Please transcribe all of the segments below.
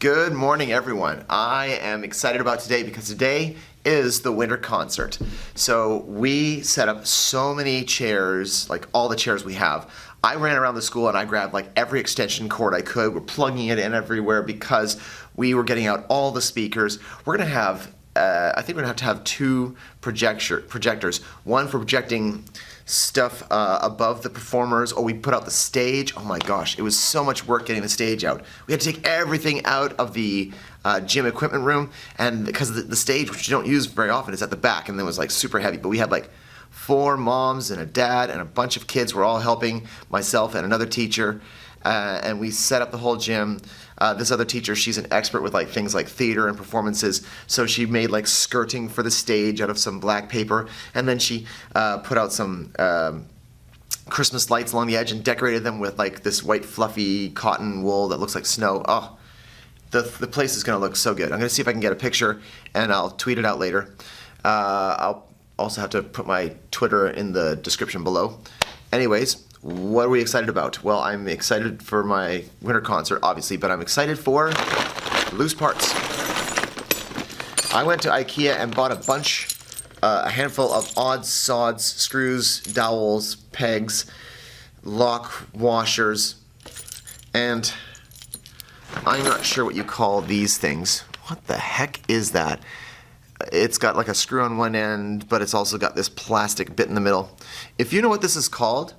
Good morning, everyone. I am excited about today because today is the winter concert. So we set up so many chairs, like all the chairs we have. I ran around the school and I grabbed like every extension cord I could. We're plugging it in everywhere because we were getting out all the speakers. We're gonna have, I think we're gonna have two projectors. One for projecting stuff above the performers, or we put out the stage. Oh my gosh, it was so much work getting the stage out. We had to take everything out of the gym equipment room, and because the stage, which you don't use very often, is at the back, and it was like super heavy. But we had like 4 moms and a dad and a bunch of kids were all helping, myself and another teacher, and we set up the whole gym. This other teacher, she's an expert with like things like theater and performances, so she made like skirting for the stage out of some black paper, and then she put out some Christmas lights along the edge and decorated them with like this white fluffy cotton wool that looks like snow. Oh, the place is gonna look so good. I'm gonna see if I can get a picture and I'll tweet it out later. I'll also have to put my Twitter in the description below. Anyways, what are we excited about? Well, I'm excited for my winter concert, obviously, but I'm excited for loose parts. I went to IKEA and bought a handful of odds, sods, screws, dowels, pegs, lock washers, and I'm not sure what you call these things. What the heck is that? It's got like a screw on one end, but it's also got this plastic bit in the middle. If you know what this is called,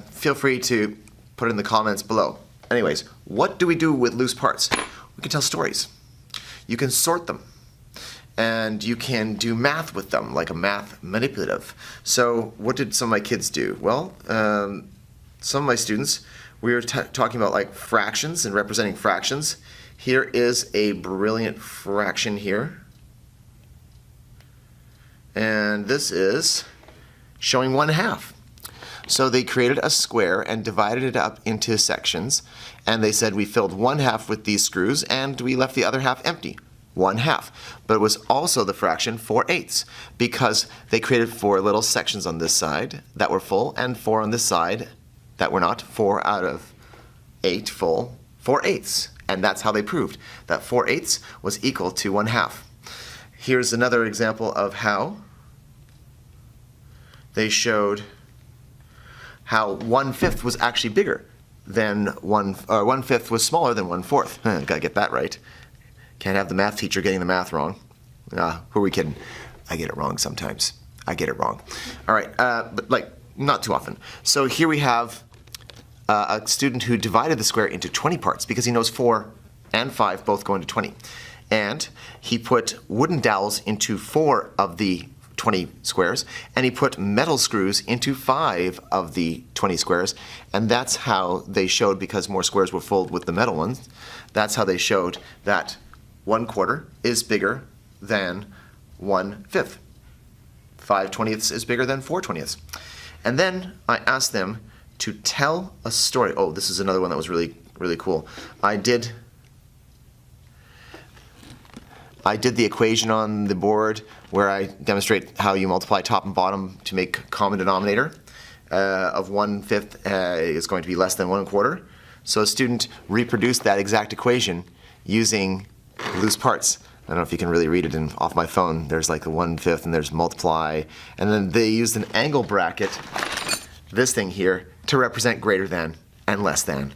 feel free to put it in the comments below. Anyways, what do we do with loose parts? We can tell stories. You can sort them. And you can do math with them, like a math manipulative. So what did some of my kids do? Well, some of my students, we were talking about like fractions and representing fractions. Here is a brilliant fraction here. And this is showing 1/2. So they created a square and divided it up into sections, and they said we filled 1/2 with these screws and we left the other half empty. 1/2. But it was also the fraction 4/8 because they created 4 little sections on this side that were full and 4 on this side that were not. 4 out of 8 full, 4/8. And that's how they proved that 4/8 was equal to 1/2. Here's another example of how they showed how 1/5 was actually bigger than 1/5 was smaller than 1/4. Gotta get that right. Can't have the math teacher getting the math wrong. Who are we kidding? I get it wrong sometimes. I get it wrong. All right, but like not too often. So here we have a student who divided the square into 20 parts because he knows 4 and 5 both go into 20. And he put wooden dowels into 4 of the 20 squares, and he put metal screws into 5 of the 20 squares, and that's how they showed, because more squares were filled with the metal ones, that's how they showed that 1/4 is bigger than 1/5. 5/20 is bigger than 4/20. And then I asked them to tell a story. Oh, this is another one that was really, really cool. I did the equation on the board where I demonstrate how you multiply top and bottom to make common denominator of 1/5 is going to be less than 1/4. So a student reproduced that exact equation using loose parts. I don't know if you can really read it off my phone. There's like a 1/5 and there's multiply. And then they used an angle bracket, this thing here, to represent greater than and less than.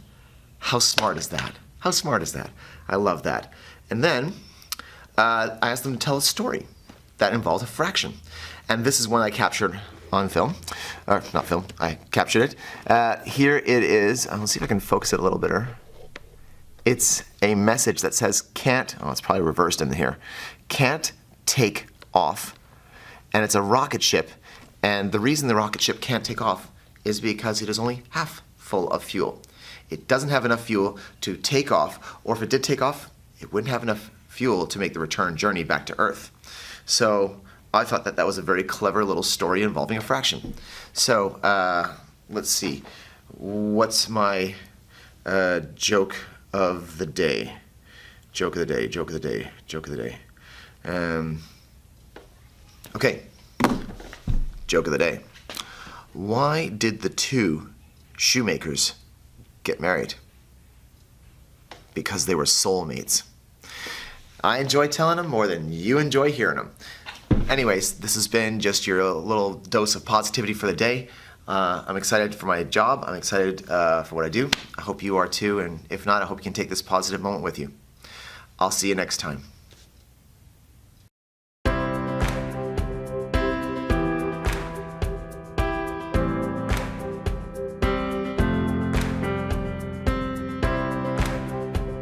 How smart is that? How smart is that? I love that. And then I asked them to tell a story that involved a fraction. And this is one I captured on film. Or not film, I captured it. Here it is. Let's see if I can focus it a little better. It's a message that says can't, oh, it's probably reversed in here, can't take off. And it's a rocket ship. And the reason the rocket ship can't take off is because it is only half full of fuel. It doesn't have enough fuel to take off, or if it did take off, it wouldn't have enough fuel to make the return journey back to Earth. So I thought that was a very clever little story involving a fraction. So let's see, what's my joke of the day? Joke of the day, joke of the day, joke of the day. Okay, joke of the day. Why did the 2 shoemakers get married? because they were soulmates. I enjoy telling them more than you enjoy hearing them. Anyways, this has been just your little dose of positivity for the day. I'm excited for my job. I'm excited for what I do. I hope you are too, and if not, I hope you can take this positive moment with you. I'll see you next time.